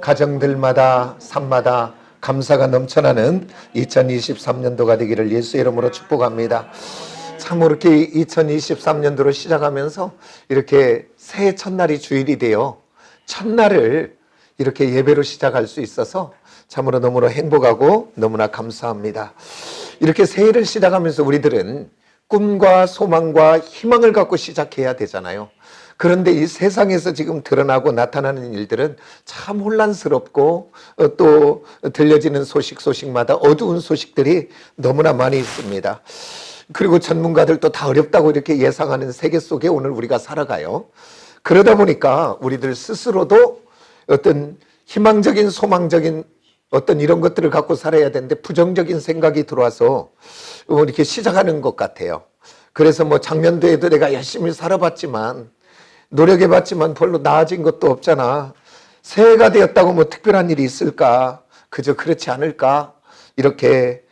가정들마다 삶마다 감사가 넘쳐나는 2023년도가 되기를 예수의 이름으로 축복합니다. 참으로 이렇게 2023년도로 시작하면서 이렇게 새해 첫날이 주일이 되어 첫날을 이렇게 예배로 시작할 수 있어서 참으로 너무나 행복하고 너무나 감사합니다. 이렇게 새해를 시작하면서 우리들은 꿈과 소망과 희망을 갖고 시작해야 되잖아요. 그런데 이 세상에서 지금 드러나고 나타나는 일들은 참 혼란스럽고 또 들려지는 소식마다 어두운 소식들이 너무나 많이 있습니다. 그리고 전문가들도 다 어렵다고 이렇게 예상하는 세계 속에 오늘 우리가 살아가요. 그러다 보니까 우리들 스스로도 어떤 희망적인 소망적인 어떤 이런 것들을 갖고 살아야 되는데 부정적인 생각이 들어와서 이렇게 시작하는 것 같아요. 그래서 뭐 작년도에도 내가 열심히 살아봤지만 노력해봤지만 별로 나아진 것도 없잖아. 새해가 되었다고 뭐 특별한 일이 있을까? 그저 그렇지 않을까? 이렇게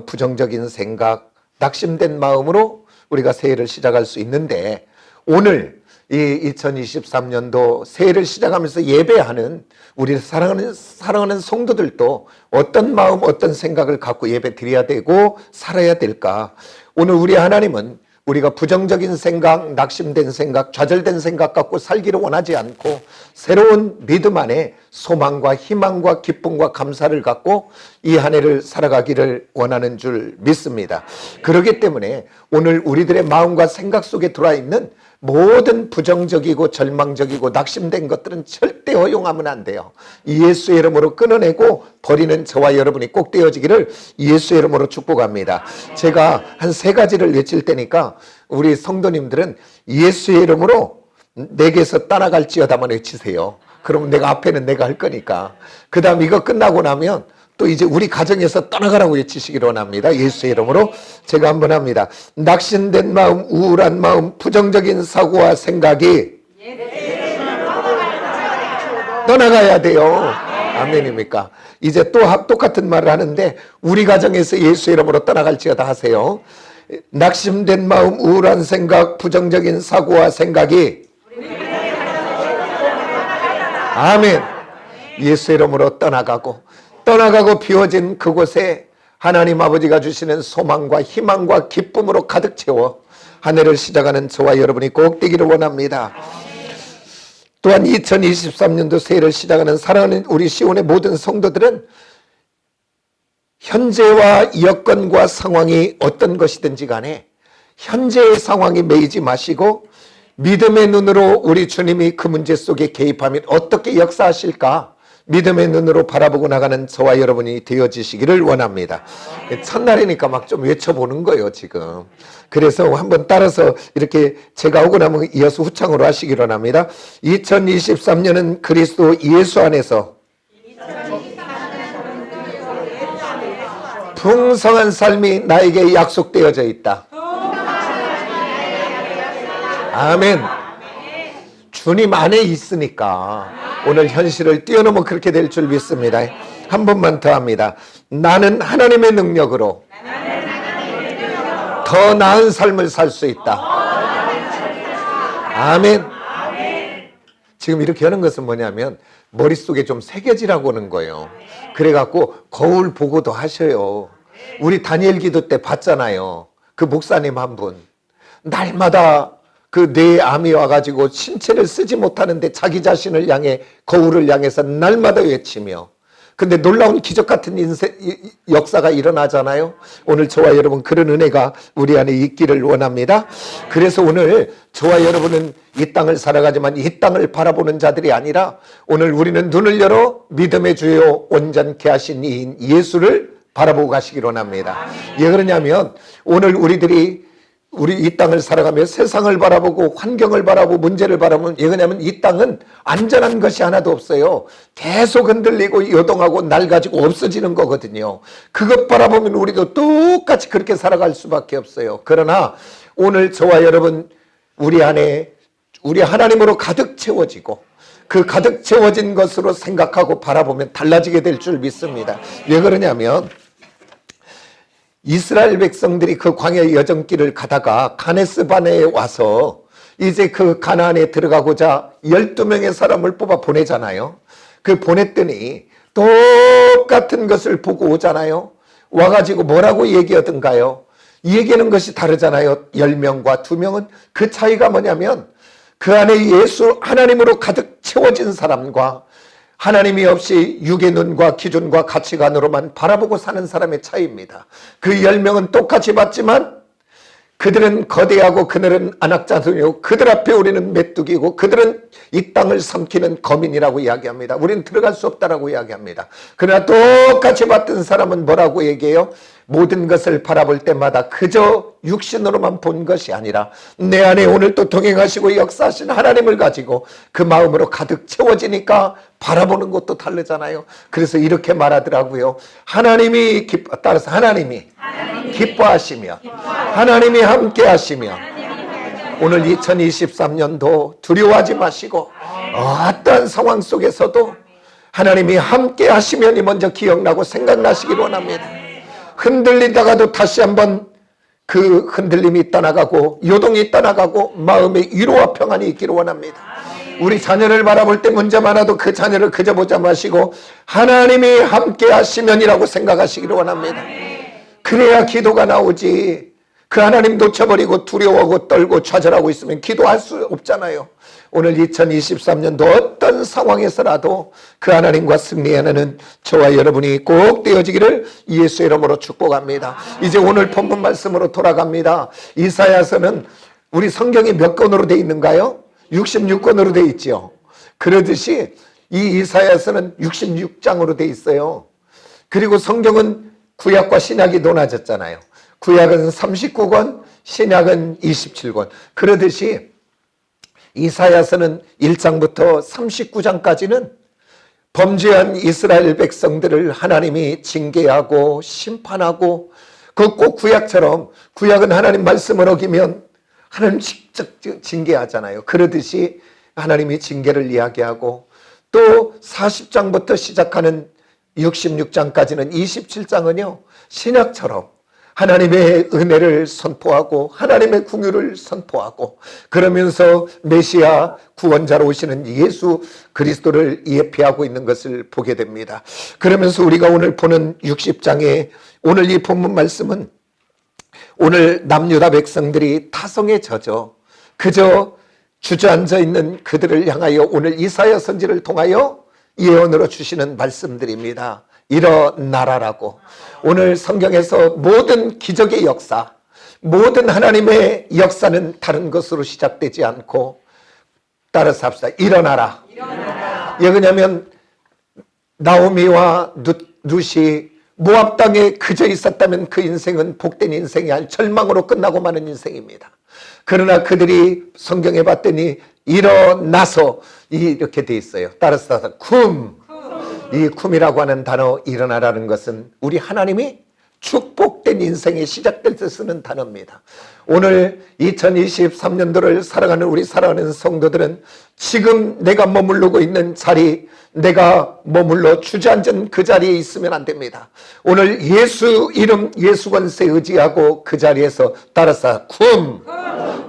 부정적인 생각, 낙심된 마음으로 우리가 새해를 시작할 수 있는데 오늘 이 2023년도 새해를 시작하면서 예배하는 우리 사랑하는 성도들도 어떤 마음, 어떤 생각을 갖고 예배 드려야 되고 살아야 될까? 오늘 우리 하나님은 우리가 부정적인 생각, 낙심된 생각, 좌절된 생각 갖고 살기를 원하지 않고 새로운 믿음 안에 소망과 희망과 기쁨과 감사를 갖고 이 한 해를 살아가기를 원하는 줄 믿습니다. 그렇기 때문에 오늘 우리들의 마음과 생각 속에 들어와 있는 모든 부정적이고 절망적이고 낙심된 것들은 절대 허용하면 안 돼요. 예수의 이름으로 끊어내고 버리는 저와 여러분이 꼭 되어지기를 예수의 이름으로 축복합니다. 제가 한 3가지를 외칠 테니까 우리 성도님들은 예수의 이름으로 내게서 떠나갈지어다만 외치세요. 그럼 내가 앞에는 내가 할 거니까. 그 다음 이거 끝나고 나면 또 이제 우리 가정에서 떠나가라고 외치시기를 원합니다. 예수의 이름으로 제가 한번 합니다. 낙심된 마음, 우울한 마음, 부정적인 사고와 생각이 떠나가야 돼요. 아멘입니까? 이제 또 똑같은 말을 하는데 우리 가정에서 예수의 이름으로 떠나갈지어다 하세요. 낙심된 마음, 우울한 생각, 부정적인 사고와 생각이 아멘. 예수의 이름으로 떠나가고 비워진 그곳에 하나님 아버지가 주시는 소망과 희망과 기쁨으로 가득 채워 한 해를 시작하는 저와 여러분이 꼭 되기를 원합니다. 또한 2023년도 새해를 시작하는 사랑하는 우리 시온의 모든 성도들은 현재와 여건과 상황이 어떤 것이든지 간에 현재의 상황에 매이지 마시고 믿음의 눈으로 우리 주님이 그 문제 속에 개입하면 어떻게 역사하실까? 믿음의 눈으로 바라보고 나가는 저와 여러분이 되어지시기를 원합니다. 첫날이니까 막 좀 외쳐보는 거예요, 지금. 그래서 한번 따라서 이렇게 제가 하고 나면 이어서 후창으로 하시기를 원합니다. 2023년은 그리스도 예수 안에서 풍성한 삶이 나에게 약속되어져 있다. 아멘. 주님 안에 있으니까 오늘 현실을 뛰어넘어 그렇게 될 줄 믿습니다. 한 번만 더 합니다. 나는 하나님의 능력으로 더 나은 삶을 살 수 있다. 아멘. 지금 이렇게 하는 것은 뭐냐면 머릿속에 좀 새겨지라고 하는 거예요. 그래갖고 거울 보고도 하셔요. 우리 다니엘 기도 때 봤잖아요. 그 목사님 한 분 날마다 그 뇌에 암이 와가지고 신체를 쓰지 못하는데 자기 자신을 향해 거울을 향해서 날마다 외치며 근데 놀라운 기적 같은 역사가 일어나잖아요. 오늘 저와 여러분 그런 은혜가 우리 안에 있기를 원합니다. 그래서 오늘 저와 여러분은 이 땅을 살아가지만 이 땅을 바라보는 자들이 아니라 오늘 우리는 눈을 열어 믿음의 주요 온전케 하신 이인 예수를 바라보고 가시기를 원합니다. 왜 그러냐면 오늘 우리 이 땅을 살아가며 세상을 바라보고 환경을 바라보고 문제를 바라보면 왜냐하면 이 땅은 안전한 것이 하나도 없어요. 계속 흔들리고 요동하고 낡아지고 없어지는 거거든요. 그것 바라보면 우리도 똑같이 그렇게 살아갈 수밖에 없어요. 그러나 오늘 저와 여러분 우리 안에 우리 하나님으로 가득 채워지고 그 가득 채워진 것으로 생각하고 바라보면 달라지게 될 줄 믿습니다. 왜 그러냐면 이스라엘 백성들이 그 광야의 여정길을 가다가 가네스 바네에 와서 이제 그 가나안에 들어가고자 12명의 사람을 뽑아 보내잖아요. 그 보냈더니 똑같은 것을 보고 오잖아요. 와가지고 뭐라고 얘기하던가요? 얘기하는 것이 다르잖아요. 10명과 2명은. 그 차이가 뭐냐면 그 안에 예수 하나님으로 가득 채워진 사람과 하나님이 없이 육의 눈과 기준과 가치관으로만 바라보고 사는 사람의 차이입니다. 그 10명은 똑같이 봤지만 그들은 거대하고 그들은 안악자손이고 그들 앞에 우리는 메뚜기고 그들은 이 땅을 삼키는 거민이라고 이야기합니다. 우리는 들어갈 수 없다라고 이야기합니다. 그러나 똑같이 봤던 사람은 뭐라고 얘기해요? 모든 것을 바라볼 때마다 그저 육신으로만 본 것이 아니라 내 안에 오늘 또 동행하시고 역사하신 하나님을 가지고 그 마음으로 가득 채워지니까 바라보는 것도 다르잖아요. 그래서 이렇게 말하더라고요. 하나님이 따라서 하나님이 기뻐하시며 하나님이 함께 하시며 오늘 2023년도 두려워하지 마시고 어떠한 상황 속에서도 하나님이 함께 하시면이 먼저 기억나고 생각나시길 원합니다. 흔들리다가도 다시 한번 그 흔들림이 떠나가고 요동이 떠나가고 마음의 위로와 평안이 있기를 원합니다. 우리 자녀를 바라볼 때 문제만 와도 그 자녀를 그저 보자 마시고 하나님이 함께 하시면이라고 생각하시기를 원합니다. 그래야 기도가 나오지. 그 하나님 놓쳐버리고 두려워하고 떨고 좌절하고 있으면 기도할 수 없잖아요. 오늘 2023년도 어떤 상황에서라도 그 하나님과 승리하는 저와 여러분이 꼭 되어지기를 예수의 이름으로 축복합니다. 이제 오늘 본문 말씀으로 돌아갑니다. 이사야서는 우리 성경이 몇 권으로 되어 있는가요? 66권으로 되어 있죠. 그러듯이 이 이사야서는 66장으로 되어 있어요. 그리고 성경은 구약과 신약이 논하졌잖아요. 구약은 39권, 신약은 27권. 그러듯이 이사야서는 1장부터 39장까지는 범죄한 이스라엘 백성들을 하나님이 징계하고 심판하고 그 꼭 구약처럼 구약은 하나님 말씀을 어기면 하나님 직접 징계하잖아요. 그러듯이 하나님이 징계를 이야기하고 또 40장부터 시작하는 66장까지는 27장은요 신약처럼 하나님의 은혜를 선포하고 하나님의 긍휼을 선포하고 그러면서 메시아 구원자로 오시는 예수 그리스도를 예표하고 있는 것을 보게 됩니다. 그러면서 우리가 오늘 보는 60장의 오늘 이 본문 말씀은 오늘 남유다 백성들이 타성에 젖어 그저 주저앉아 있는 그들을 향하여 오늘 이사야 선지를 통하여 예언으로 주시는 말씀들입니다. 일어나라라고. 오늘 성경에서 모든 기적의 역사, 모든 하나님의 역사는 다른 것으로 시작되지 않고 따라서 합시다. 일어나라. 왜 그러냐면 나오미와 룻이 모압 땅에 그저 있었다면 그 인생은 복된 인생이 아니라 절망으로 끝나고 마는 인생입니다. 그러나 그들이 성경에 봤더니 일어나서 이렇게 돼 있어요. 따라서 쿰. 이 쿰이라고 하는 단어 일어나라는 것은 우리 하나님이 축복된 인생이 시작될 때 쓰는 단어입니다. 오늘 2023년도를 살아가는 우리 사랑하는 성도들은 지금 내가 머무르고 있는 자리, 내가 머물러 주저앉은 그 자리에 있으면 안 됩니다. 오늘 예수 이름 예수 권세 의지하고 그 자리에서 따라서 쿰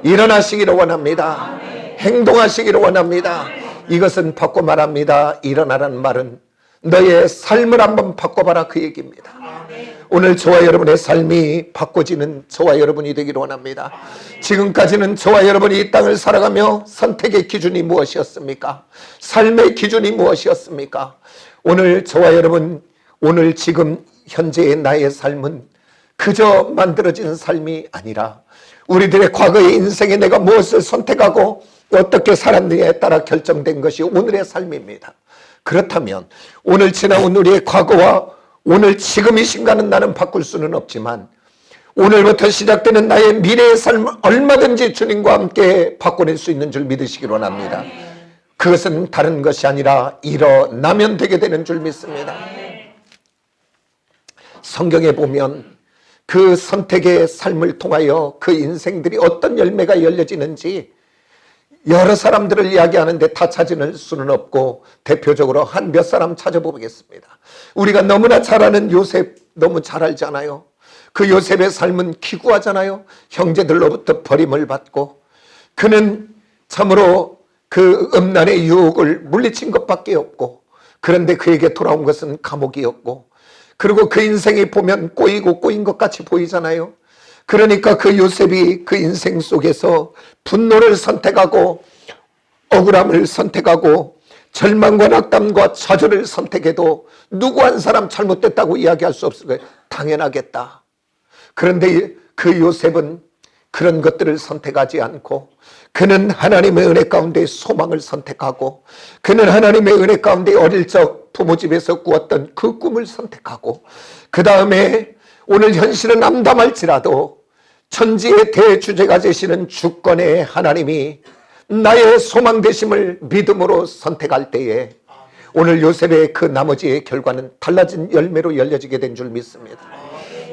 일어나시기를 원합니다. 행동하시기를 원합니다. 이것은 바꿔 말합니다. 일어나라는 말은 너의 삶을 한번 바꿔봐라 그 얘기입니다. 오늘 저와 여러분의 삶이 바꿔지는 저와 여러분이 되기를 원합니다. 지금까지는 저와 여러분이 이 땅을 살아가며 선택의 기준이 무엇이었습니까? 삶의 기준이 무엇이었습니까? 오늘 저와 여러분 오늘 지금 현재의 나의 삶은 그저 만들어진 삶이 아니라 우리들의 과거의 인생에 내가 무엇을 선택하고 어떻게 살았느냐에 따라 결정된 것이 오늘의 삶입니다. 그렇다면 오늘 지나온 우리의 과거와 오늘 지금 이 순간은 나는 바꿀 수는 없지만 오늘부터 시작되는 나의 미래의 삶을 얼마든지 주님과 함께 바꿔낼 수 있는 줄 믿으시기 원합니다. 그것은 다른 것이 아니라 일어나면 되게 되는 줄 믿습니다. 성경에 보면 그 선택의 삶을 통하여 그 인생들이 어떤 열매가 열려지는지 여러 사람들을 이야기하는데 다 찾을 수는 없고 대표적으로 한 몇 사람 찾아보겠습니다. 우리가 너무나 잘 아는 요셉 너무 잘 알잖아요. 그 요셉의 삶은 기구하잖아요. 형제들로부터 버림을 받고 그는 참으로 그 음란의 유혹을 물리친 것밖에 없고 그런데 그에게 돌아온 것은 감옥이었고, 그리고 그 인생이 보면 꼬이고 꼬인 것 같이 보이잖아요. 그러니까 그 요셉이 그 인생 속에서 분노를 선택하고 억울함을 선택하고 절망과 낙담과 좌절을 선택해도 누구 한 사람 잘못됐다고 이야기할 수 없을 거예요. 당연하겠다. 그런데 그 요셉은 그런 것들을 선택하지 않고, 그는 하나님의 은혜 가운데 소망을 선택하고, 그는 하나님의 은혜 가운데 어릴 적 부모 집에서 꾸었던 그 꿈을 선택하고, 그 다음에 오늘 현실은 암담할지라도 천지의 대주제가 되시는 주권의 하나님이 나의 소망 되심을 믿음으로 선택할 때에 오늘 요셉의 그 나머지의 결과는 달라진 열매로 열려지게 된 줄 믿습니다.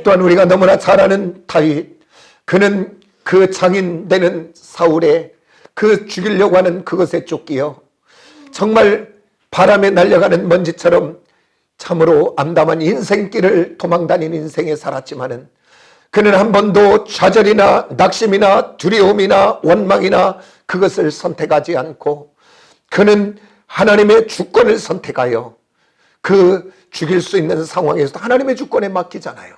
또한 우리가 너무나 잘 아는 다윗, 그는 그 장인 되는 사울의 그 죽이려고 하는 그것에 쫓기어 정말 바람에 날려가는 먼지처럼 참으로 암담한 인생길을 도망다니는 인생에 살았지만은, 그는 한 번도 좌절이나 낙심이나 두려움이나 원망이나 그것을 선택하지 않고, 그는 하나님의 주권을 선택하여 그 죽일 수 있는 상황에서도 하나님의 주권에 맡기잖아요.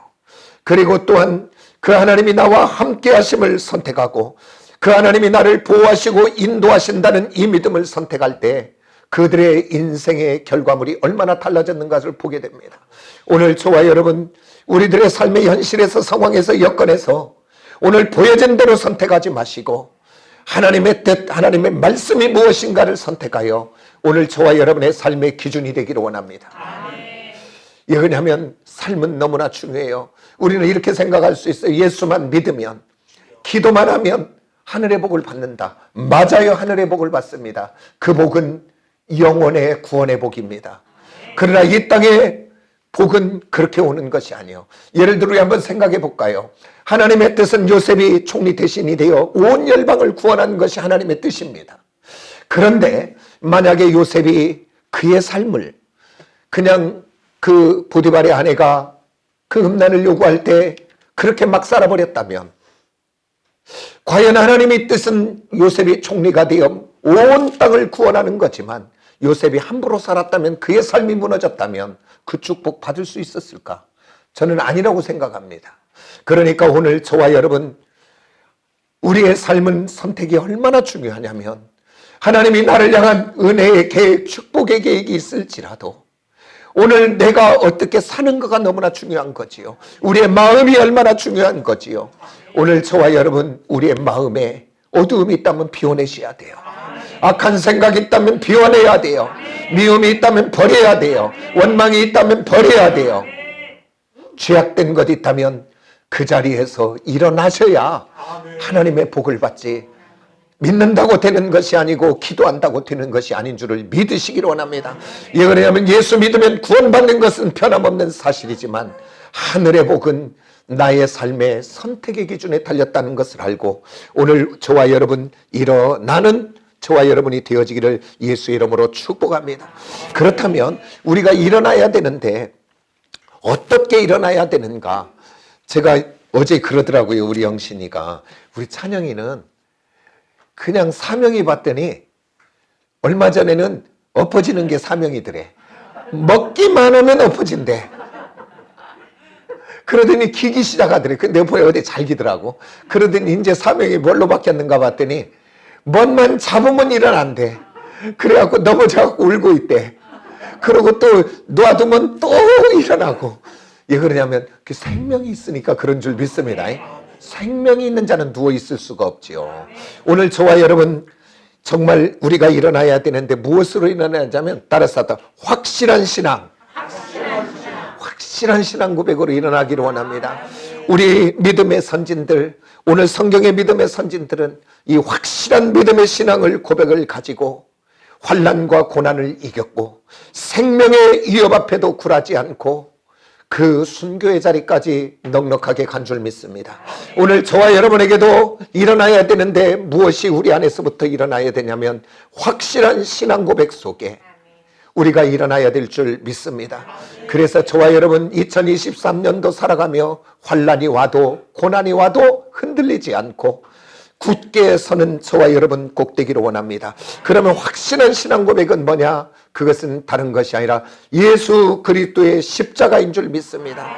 그리고 또한 그 하나님이 나와 함께 하심을 선택하고, 그 하나님이 나를 보호하시고 인도하신다는 이 믿음을 선택할 때 그들의 인생의 결과물이 얼마나 달라졌는가를 보게 됩니다. 오늘 저와 여러분, 우리들의 삶의 현실에서, 상황에서, 여건에서 오늘 보여진 대로 선택하지 마시고 하나님의 뜻, 하나님의 말씀이 무엇인가를 선택하여 오늘 저와 여러분의 삶의 기준이 되기를 원합니다. 왜냐하면 삶은 너무나 중요해요. 우리는 이렇게 생각할 수 있어요. 예수만 믿으면, 기도만 하면 하늘의 복을 받는다. 맞아요. 하늘의 복을 받습니다. 그 복은 영혼의 구원의 복입니다. 그러나 이 땅의 복은 그렇게 오는 것이 아니에요. 예를 들어 한번 생각해 볼까요? 하나님의 뜻은 요셉이 총리 대신이 되어 온 열방을 구원하는 것이 하나님의 뜻입니다. 그런데 만약에 요셉이 그의 삶을 그냥 그 보디발의 아내가 그 음란을 요구할 때 그렇게 막 살아버렸다면, 과연 하나님의 뜻은 요셉이 총리가 되어 온 땅을 구원하는 거지만 요셉이 함부로 살았다면, 그의 삶이 무너졌다면 그 축복 받을 수 있었을까? 저는 아니라고 생각합니다. 그러니까 오늘 저와 여러분, 우리의 삶은 선택이 얼마나 중요하냐면, 하나님이 나를 향한 은혜의 계획, 축복의 계획이 있을지라도 오늘 내가 어떻게 사는가가 너무나 중요한 거지요. 우리의 마음이 얼마나 중요한 거지요. 오늘 저와 여러분, 우리의 마음에 어두움이 있다면 비워내셔야 돼요. 악한 생각이 있다면 비워내야 돼요. 미움이 있다면 버려야 돼요. 원망이 있다면 버려야 돼요. 죄악된 것 있다면 그 자리에서 일어나셔야 하나님의 복을 받지, 믿는다고 되는 것이 아니고 기도한다고 되는 것이 아닌 줄을 믿으시기를 원합니다. 왜냐하면 예수 믿으면 구원받는 것은 변함없는 사실이지만 하늘의 복은 나의 삶의 선택의 기준에 달렸다는 것을 알고 오늘 저와 여러분 일어나는 저와 여러분이 되어지기를 예수 이름으로 축복합니다. 그렇다면 우리가 일어나야 되는데 어떻게 일어나야 되는가? 제가 어제 그러더라고요. 우리 영신이가, 우리 찬영이는 그냥 사명이 봤더니 얼마 전에는 엎어지는 게 사명이더래. 먹기만 하면 엎어진대. 그러더니 기기 시작하더래. 근데 보에 어디 잘 기더라고. 그러더니 이제 사명이 뭘로 바뀌었는가 봤더니 뭔만 잡으면 일어난대. 그래갖고 넘어져갖고 울고 있대. 그러고 또 놔두면 또 일어나고. 왜 그러냐면 그 생명이 있으니까 그런 줄 믿습니다. 생명이 있는 자는 누워 있을 수가 없지요. 오늘 저와 여러분 정말 우리가 일어나야 되는데 무엇으로 일어나자면 따라서 하다 확실한 신앙, 확실한 신앙 고백으로 일어나기를 원합니다. 우리 믿음의 선진들, 오늘 성경의 믿음의 선진들은 이 확실한 믿음의 신앙을 고백을 가지고 환난과 고난을 이겼고 생명의 위협 앞에도 굴하지 않고 그 순교의 자리까지 넉넉하게 간 줄 믿습니다. 오늘 저와 여러분에게도 일어나야 되는데 무엇이 우리 안에서부터 일어나야 되냐면 확실한 신앙 고백 속에 우리가 일어나야 될 줄 믿습니다. 그래서 저와 여러분 2023년도 살아가며 환난이 와도 고난이 와도 흔들리지 않고 굳게 서는 저와 여러분 꼭 되기를 원합니다. 그러면 확실한 신앙 고백은 뭐냐? 그것은 다른 것이 아니라 예수 그리스도의 십자가인 줄 믿습니다.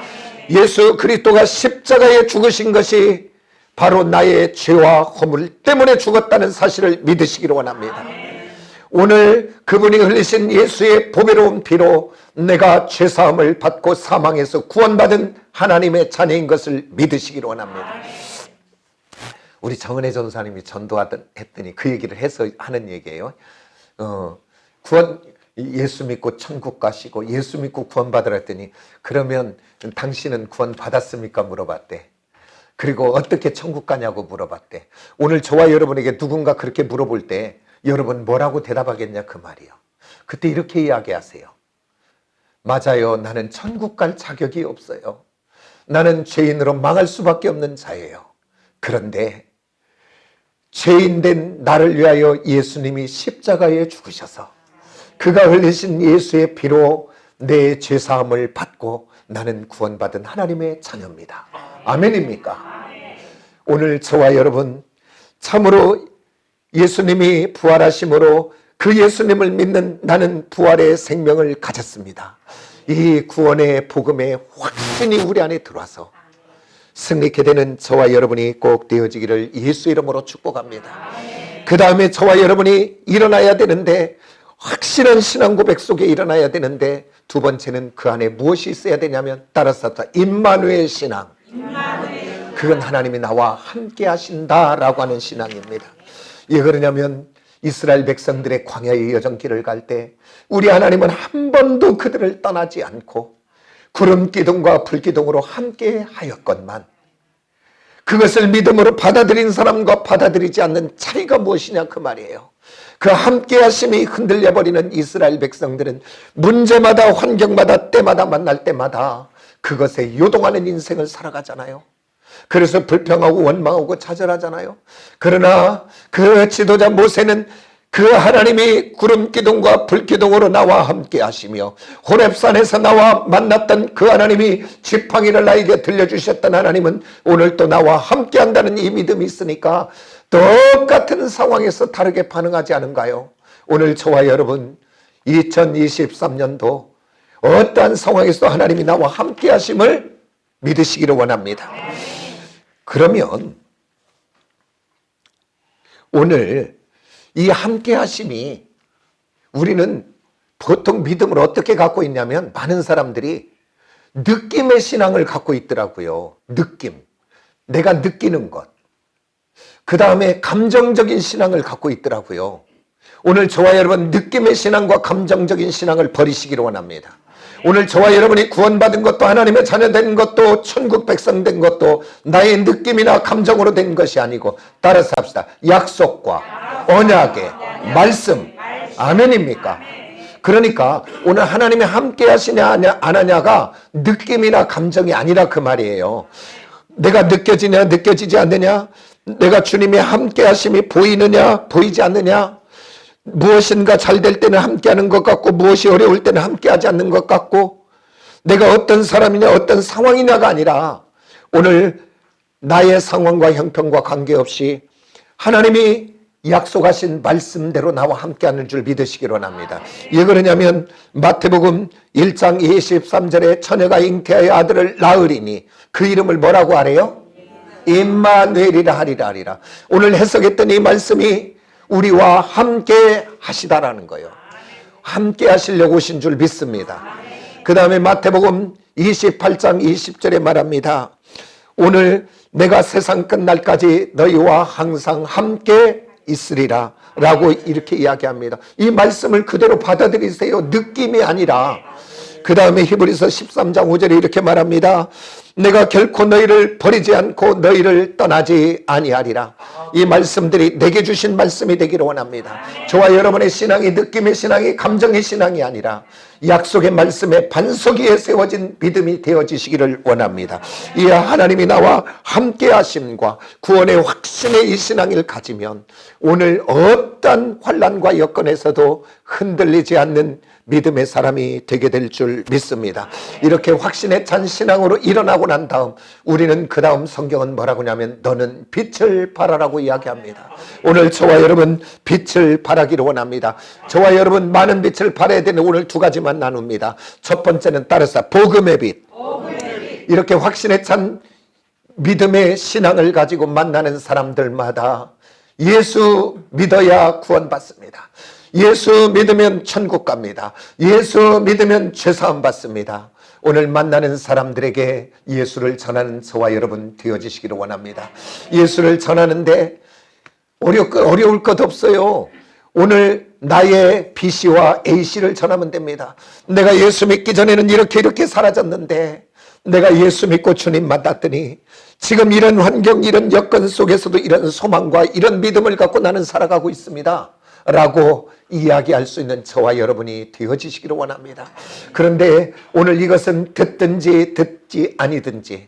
예수 그리스도가 십자가에 죽으신 것이 바로 나의 죄와 허물 때문에 죽었다는 사실을 믿으시기를 원합니다. 오늘 그분이 흘리신 예수의 보배로운 피로 내가 죄사함을 받고 사망에서 구원받은 하나님의 자녀인 것을 믿으시기를 원합니다. 우리 정은혜 전사님이 전도했더니 그 얘기를 해서 하는 얘기예요. 예수 믿고 천국 가시고 예수 믿고 구원받으라 했더니 그러면 당신은 구원 받았습니까? 물어봤대. 그리고 어떻게 천국 가냐고 물어봤대. 오늘 저와 여러분에게 누군가 그렇게 물어볼 때 여러분 뭐라고 대답하겠냐 그 말이요. 그때 이렇게 이야기하세요. 맞아요. 나는 천국 갈 자격이 없어요. 나는 죄인으로 망할 수밖에 없는 자예요. 그런데 죄인된 나를 위하여 예수님이 십자가에 죽으셔서 그가 흘리신 예수의 피로 내 죄사함을 받고 나는 구원받은 하나님의 자녀입니다. 아멘입니까? 오늘 저와 여러분 참으로 예수님이 부활하심으로 그 예수님을 믿는 나는 부활의 생명을 가졌습니다. 이 구원의 복음에 확신이 우리 안에 들어와서 승리케 되는 저와 여러분이 꼭 되어지기를 예수 이름으로 축복합니다. 그 다음에 저와 여러분이 일어나야 되는데 확실한 신앙 고백 속에 일어나야 되는데 두 번째는 그 안에 무엇이 있어야 되냐면 따라서 임마누엘 신앙. 그건 하나님이 나와 함께 하신다라고 하는 신앙입니다. 왜 그러냐면 이스라엘 백성들의 광야의 여정길을 갈 때 우리 하나님은 한 번도 그들을 떠나지 않고 구름 기둥과 불 기둥으로 함께 하였건만 그것을 믿음으로 받아들인 사람과 받아들이지 않는 차이가 무엇이냐 그 말이에요. 그 함께 하심이 흔들려 버리는 이스라엘 백성들은 문제마다 환경마다 때마다 만날 때마다 그것에 요동하는 인생을 살아가잖아요. 그래서 불평하고 원망하고 좌절하잖아요. 그러나 그 지도자 모세는 그 하나님이 구름 기둥과 불 기둥으로 나와 함께 하시며 호렙산에서 나와 만났던 그 하나님이 지팡이를 나에게 들려주셨던 하나님은 오늘 또 나와 함께 한다는 이 믿음이 있으니까 똑같은 상황에서 다르게 반응하지 않은가요? 오늘 저와 여러분 2023년도 어떠한 상황에서 하나님이 나와 함께 하심을 믿으시기를 원합니다. 그러면 오늘 이 함께 하심이 우리는 보통 믿음을 어떻게 갖고 있냐면 많은 사람들이 느낌의 신앙을 갖고 있더라고요. 느낌. 내가 느끼는 것. 그 다음에 감정적인 신앙을 갖고 있더라고요. 오늘 저와 여러분 느낌의 신앙과 감정적인 신앙을 버리시기를 원합니다. 오늘 저와 여러분이 구원받은 것도 하나님의 자녀 된 것도 천국 백성 된 것도 나의 느낌이나 감정으로 된 것이 아니고 따라서 합시다. 약속과 언약의 말씀. 아멘입니까? 그러니까 오늘 하나님이 함께 하시냐 안 하냐가 느낌이나 감정이 아니라 그 말이에요. 내가 느껴지냐 느껴지지 않느냐, 내가 주님의 함께 하심이 보이느냐 보이지 않느냐, 무엇인가 잘 될 때는 함께하는 것 같고 무엇이 어려울 때는 함께하지 않는 것 같고 내가 어떤 사람이냐 어떤 상황이냐가 아니라 오늘 나의 상황과 형편과 관계없이 하나님이 약속하신 말씀대로 나와 함께하는 줄 믿으시기 원합니다. 왜 그러냐면 마태복음 1장 23절에 처녀가 잉태하여 아들을 낳으리니 그 이름을 뭐라고 하래요? 임마누엘이라 하리라. 오늘 해석했던 이 말씀이 우리와 함께 하시다라는 거예요. 함께 하시려고 오신 줄 믿습니다. 그 다음에 마태복음 28장 20절에 말합니다. 오늘 내가 세상 끝날까지 너희와 항상 함께 있으리라 라고 이렇게 이야기합니다. 이 말씀을 그대로 받아들이세요. 느낌이 아니라. 그 다음에 히브리서 13장 5절에 이렇게 말합니다. 내가 결코 너희를 버리지 않고 너희를 떠나지 아니하리라. 이 말씀들이 내게 주신 말씀이 되기를 원합니다. 저와 여러분의 신앙이 느낌의 신앙이 감정의 신앙이 아니라 약속의 말씀에 반석 위에 세워진 믿음이 되어지시기를 원합니다. 이 하나님이 나와 함께 하심과 구원의 확신의 이 신앙을 가지면 오늘 어떤 환난과 여건에서도 흔들리지 않는 믿음의 사람이 되게 될 줄 믿습니다. 이렇게 확신에 찬 신앙으로 일어나고 하고 난 다음 우리는 그 다음 성경은 뭐라고 하냐면 너는 빛을 발하라고 이야기합니다. 오늘 저와 여러분 빛을 발하기를 원합니다. 저와 여러분 많은 빛을 발해야 되는 오늘 두 가지만 나눕니다. 첫 번째는 따라서 복음의 빛. 이렇게 확신에 찬 믿음의 신앙을 가지고 만나는 사람들마다 예수 믿어야 구원받습니다. 예수 믿으면 천국 갑니다. 예수 믿으면 죄사함 받습니다. 오늘 만나는 사람들에게 예수를 전하는 저와 여러분 되어지시기를 원합니다. 예수를 전하는데 어려울 것 없어요. 오늘 나의 B씨와 A씨를 전하면 됩니다. 내가 예수 믿기 전에는 이렇게 살아졌는데 내가 예수 믿고 주님 만났더니 지금 이런 환경, 이런 여건 속에서도 이런 소망과 이런 믿음을 갖고 나는 살아가고 있습니다 라고 이야기할 수 있는 저와 여러분이 되어지시기를 원합니다. 그런데 오늘 이것은 듣든지 듣지 아니든지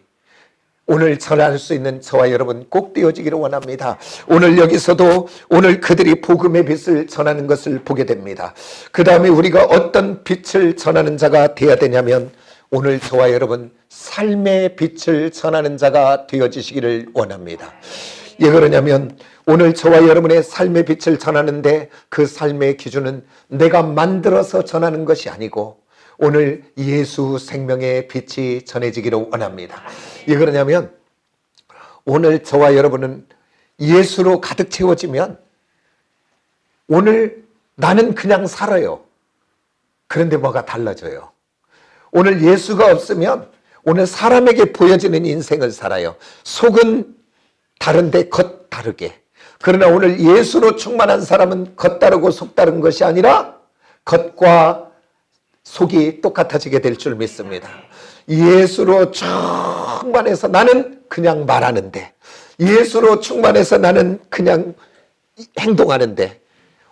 오늘 전할 수 있는 저와 여러분 꼭 되어지기를 원합니다. 오늘 여기서도 오늘 그들이 복음의 빛을 전하는 것을 보게 됩니다. 그 다음에 우리가 어떤 빛을 전하는 자가 되어야 되냐면 오늘 저와 여러분 삶의 빛을 전하는 자가 되어지시기를 원합니다. 왜 그러냐면 오늘 저와 여러분의 삶의 빛을 전하는데 그 삶의 기준은 내가 만들어서 전하는 것이 아니고 오늘 예수 생명의 빛이 전해지기를 원합니다. 왜 그러냐면 오늘 저와 여러분은 예수로 가득 채워지면 오늘 나는 그냥 살아요. 그런데 뭐가 달라져요. 오늘 예수가 없으면 오늘 사람에게 보여지는 인생을 살아요. 속은 다른데 겉 다르게. 그러나 오늘 예수로 충만한 사람은 겉 다르고 속 다른 것이 아니라 겉과 속이 똑같아지게 될 줄 믿습니다. 예수로 충만해서 나는 그냥 말하는데, 예수로 충만해서 나는 그냥 행동하는데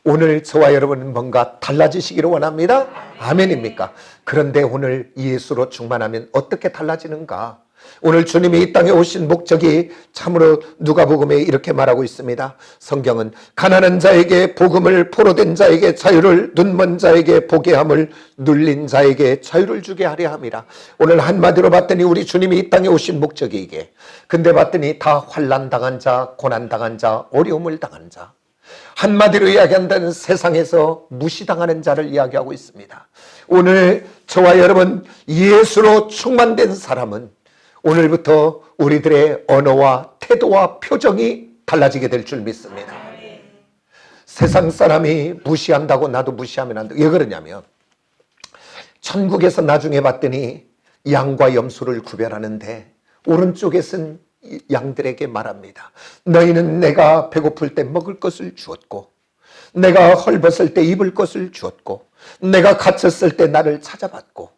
오늘 저와 여러분은 뭔가 달라지시기를 원합니다. 아멘입니까? 그런데 오늘 예수로 충만하면 어떻게 달라지는가? 오늘 주님이 이 땅에 오신 목적이 참으로 누가복음에 이렇게 말하고 있습니다. 성경은 가난한 자에게 복음을, 포로된 자에게 자유를, 눈먼 자에게 보게 함을, 눌린 자에게 자유를 주게 하려 함이라. 오늘 한마디로 봤더니 우리 주님이 이 땅에 오신 목적이 이게. 근데 봤더니 다 환난 당한 자, 고난 당한 자, 어려움을 당한 자, 한마디로 이야기한다는 세상에서 무시당하는 자를 이야기하고 있습니다. 오늘 저와 여러분 예수로 충만된 사람은 오늘부터 우리들의 언어와 태도와 표정이 달라지게 될 줄 믿습니다. 세상 사람이 무시한다고 나도 무시하면 안 돼. 왜 그러냐면 천국에서 나중에 봤더니 양과 염소를 구별하는데 오른쪽에 쓴 양들에게 말합니다. 너희는 내가 배고플 때 먹을 것을 주었고, 내가 헐벗을 때 입을 것을 주었고, 내가 갇혔을 때 나를 찾아봤고,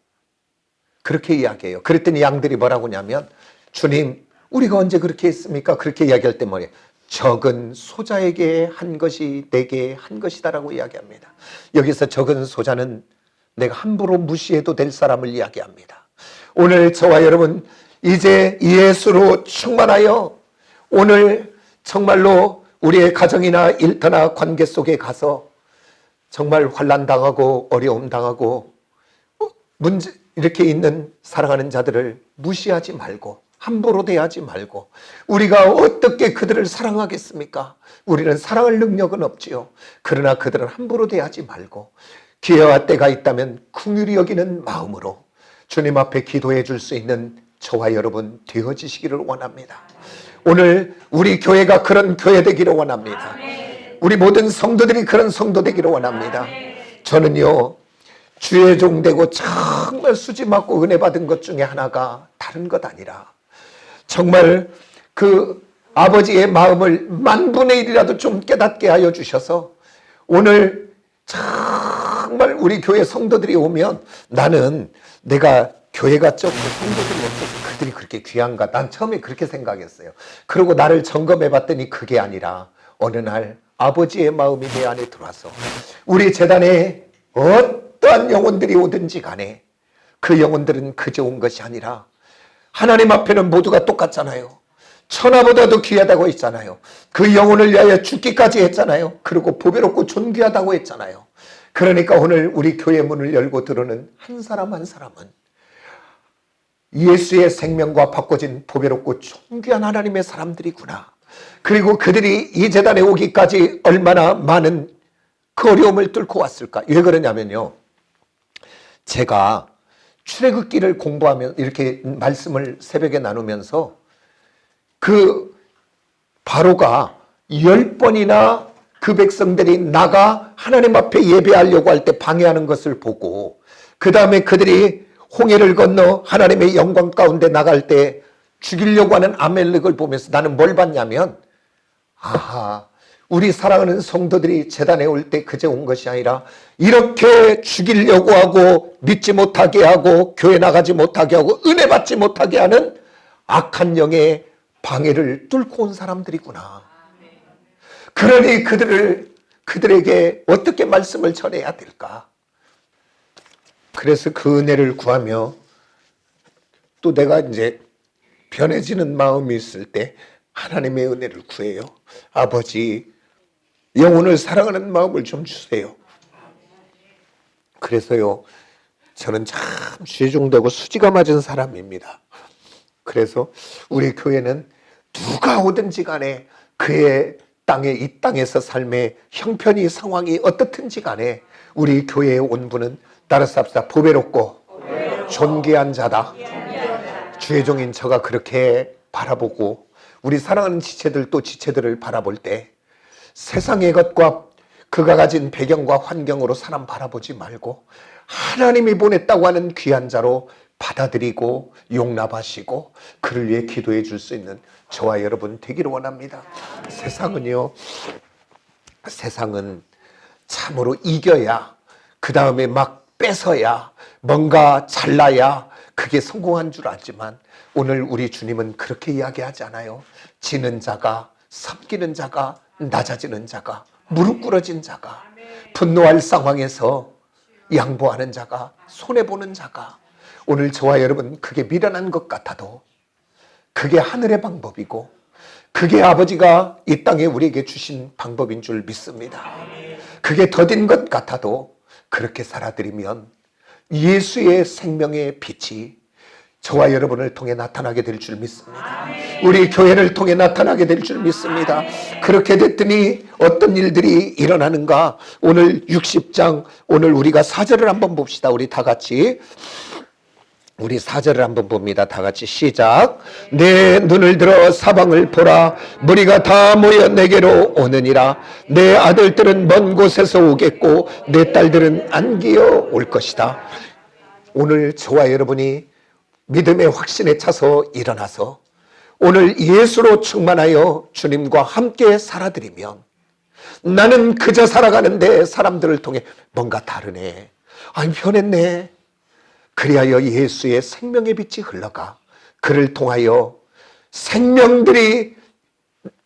그렇게 이야기해요. 그랬더니 양들이 뭐라고 하냐면 주님 우리가 언제 그렇게 했습니까? 그렇게 이야기할 때 뭐예요? 적은 소자에게 한 것이 내게 한 것이다 라고 이야기합니다. 여기서 적은 소자는 내가 함부로 무시해도 될 사람을 이야기합니다. 오늘 저와 여러분 이제 예수로 충만하여 오늘 정말로 우리의 가정이나 일터나 관계 속에 가서 정말 환난 당하고 어려움 당하고 문제 이렇게 있는 사랑하는 자들을 무시하지 말고 함부로 대하지 말고 우리가 어떻게 그들을 사랑하겠습니까? 우리는 사랑할 능력은 없지요. 그러나 그들을 함부로 대하지 말고 기회와 때가 있다면 긍휼히 여기는 마음으로 주님 앞에 기도해 줄 수 있는 저와 여러분 되어지시기를 원합니다. 오늘 우리 교회가 그런 교회 되기를 원합니다. 우리 모든 성도들이 그런 성도 되기를 원합니다. 저는요 주의 종 되고 정말 수지 맞고 은혜 받은 것 중에 하나가 다른 것 아니라 정말 그 아버지의 마음을 만분의 1이라도 좀 깨닫게 하여 주셔서 오늘 정말 우리 교회 성도들이 오면 나는 내가 교회가 적고 성도들이 없어서 그들이 그렇게 귀한가? 난 처음에 그렇게 생각했어요. 그리고 나를 점검해 봤더니 그게 아니라 어느 날 아버지의 마음이 내 안에 들어와서 우리 재단에 어떠한 영혼들이 오든지 간에 그 영혼들은 그저 온 것이 아니라 하나님 앞에는 모두가 똑같잖아요. 천하보다도 귀하다고 했잖아요. 그 영혼을 위하여 죽기까지 했잖아요. 그리고 보배롭고 존귀하다고 했잖아요. 그러니까 오늘 우리 교회 문을 열고 들어오는 한 사람 한 사람은 예수의 생명과 바꿔진 보배롭고 존귀한 하나님의 사람들이구나. 그리고 그들이 이 재단에 오기까지 얼마나 많은 그 어려움을 뚫고 왔을까. 왜 그러냐면요, 제가 출애굽기를 공부하면 이렇게 말씀을 새벽에 나누면서 그 바로가 10번이나 그 백성들이 나가 하나님 앞에 예배하려고 할 때 방해하는 것을 보고, 그 다음에 그들이 홍해를 건너 하나님의 영광 가운데 나갈 때 죽이려고 하는 아멜렉을 보면서 나는 뭘 봤냐면, 아하, 우리 사랑하는 성도들이 제단에 올 때 그저 온 것이 아니라 이렇게 죽이려고 하고 믿지 못하게 하고 교회 나가지 못하게 하고 은혜 받지 못하게 하는 악한 영의 방해를 뚫고 온 사람들이구나. 그러니 그들에게 어떻게 말씀을 전해야 될까? 그래서 그 은혜를 구하며, 또 내가 이제 변해지는 마음이 있을 때 하나님의 은혜를 구해요. 아버지, 영혼을 사랑하는 마음을 좀 주세요. 그래서요, 저는 참 죄종되고 수지가 맞은 사람입니다. 그래서 우리 교회는 누가 오든지 간에 그의 땅에, 이 땅에서 삶의 형편이 상황이 어떻든지 간에 우리 교회에 온 분은 따라쌉시다. 보배롭고 존귀한 자다. 주의 종인 저가 그렇게 바라보고, 우리 사랑하는 지체들 또 지체들을 바라볼 때 세상의 것과 그가 가진 배경과 환경으로 사람 바라보지 말고 하나님이 보냈다고 하는 귀한 자로 받아들이고 용납하시고 그를 위해 기도해 줄 수 있는 저와 여러분 되기를 원합니다. 세상은 참으로 이겨야, 그 다음에 막 뺏어야, 뭔가 잘나야 그게 성공한 줄 알지만, 오늘 우리 주님은 그렇게 이야기하지 않아요. 지는 자가, 섬기는 자가, 낮아지는 자가, 무릎 꿇어진 자가, 분노할 상황에서 양보하는 자가, 손해보는 자가. 오늘 저와 여러분 그게 미련한 것 같아도 그게 하늘의 방법이고 그게 아버지가 이 땅에 우리에게 주신 방법인 줄 믿습니다. 그게 더딘 것 같아도 그렇게 살아드리면 예수의 생명의 빛이 저와 여러분을 통해 나타나게 될 줄 믿습니다. 우리 교회를 통해 나타나게 될 줄 믿습니다. 그렇게 됐더니 어떤 일들이 일어나는가? 오늘 60장, 오늘 우리가 4절을 한번 봅시다. 우리 다 같이. 우리 4절을 한번 봅니다. 다 같이 시작. 내 눈을 들어 사방을 보라. 무리가 다 모여 내게로 오느니라. 내 아들들은 먼 곳에서 오겠고 내 딸들은 안기어 올 것이다. 오늘 저와 여러분이 믿음의 확신에 차서 일어나서 오늘 예수로 충만하여 주님과 함께 살아드리면, 나는 그저 살아가는데 사람들을 통해 뭔가 다르네, 아니 변했네, 그리하여 예수의 생명의 빛이 흘러가 그를 통하여 생명들이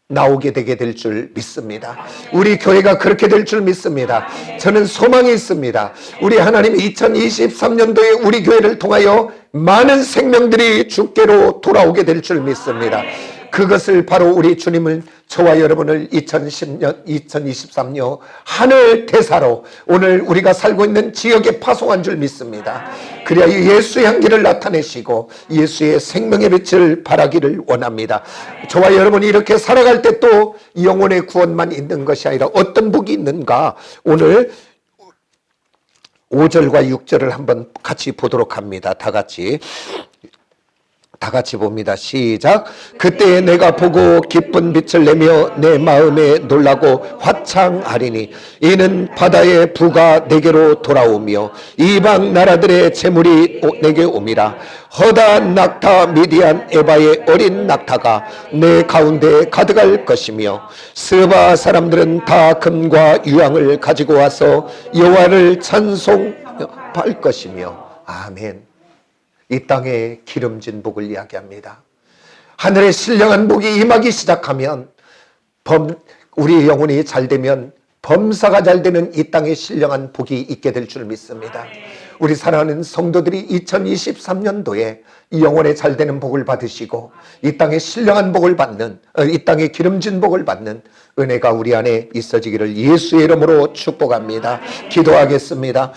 나오게 되게 될 줄 믿습니다. 우리 교회가 그렇게 될 줄 믿습니다. 저는 소망이 있습니다. 우리 하나님이 2023년도에 우리 교회를 통하여 많은 생명들이 주께로 돌아오게 될 줄 믿습니다. 그것을 바로 우리 주님은 저와 여러분을 2023년 하늘 대사로 오늘 우리가 살고 있는 지역에 파송한 줄 믿습니다. 그래야 예수의 향기를 나타내시고 예수의 생명의 빛을 발하기를 원합니다. 저와 여러분이 이렇게 살아갈 때 또 영혼의 구원만 있는 것이 아니라 어떤 복이 있는가? 오늘 5절과 6절을 한번 같이 보도록 합니다. 다 같이 봅니다. 시작. 그때 내가 보고 기쁜 빛을 내며 내 마음에 놀라고 화창하리니 이는 바다의 부가 내게로 돌아오며 이방 나라들의 재물이 내게 옴이라. 허다한 낙타 미디안 에바의 어린 낙타가 내 가운데 가득할 것이며 스바 사람들은 다 금과 유황을 가지고 와서 여호와를 찬송할 것이며. 아멘. 이 땅에 기름진 복을 이야기합니다. 하늘에 신령한 복이 임하기 시작하면 우리 영혼이 잘 되면 범사가 잘 되는 이 땅에 신령한 복이 있게 될 줄 믿습니다. 우리 사랑하는 성도들이 2023년도에 이 영혼에 잘 되는 복을 받으시고 이 땅에 신령한 복을 받는, 이 땅에 기름진 복을 받는 은혜가 우리 안에 있어지기를 예수의 이름으로 축복합니다. 기도하겠습니다.